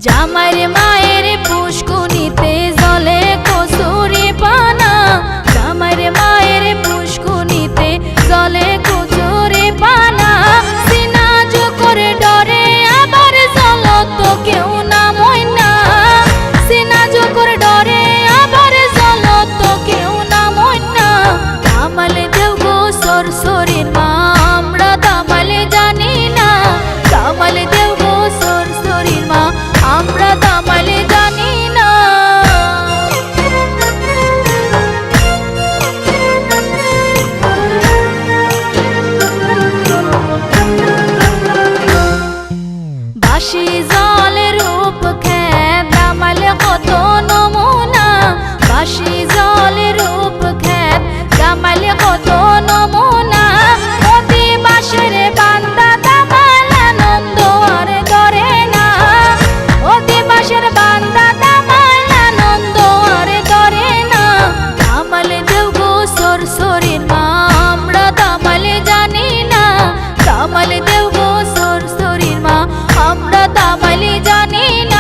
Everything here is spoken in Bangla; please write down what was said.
জামাইর মায়ের পুষ্কুনিতে জলে কচুরি পানা, জামাইর মায়ের পুষ্কুনিতে জলে কচুরি পানা। সিনা জোকরে ডরে আবার জলত কেউ নামই না, সিনা জোকরে ডরে আবার জলত কেউ নামই না। দামালে দেও গো সরসরির মা আমরা দামালে জানি না, দামালে দেও গো সরসরির মা আমরা দামালে জানি না। বাসি জলের রূপ খেত দামালে কত নমুনা, বাসি জলের রূপ খেত দামালে কত নমুনা। অতি বাসের বান্দা দামাল আনন্দ আর ধরে না, অতি বাসের বান্দা দামাল আনন্দ আর ধরে না। দামালে দেও গো সরসরির মা আমরা দামালে জানি না, দামালে দেও গো সরসরির মা আমরা দামালে জানি না।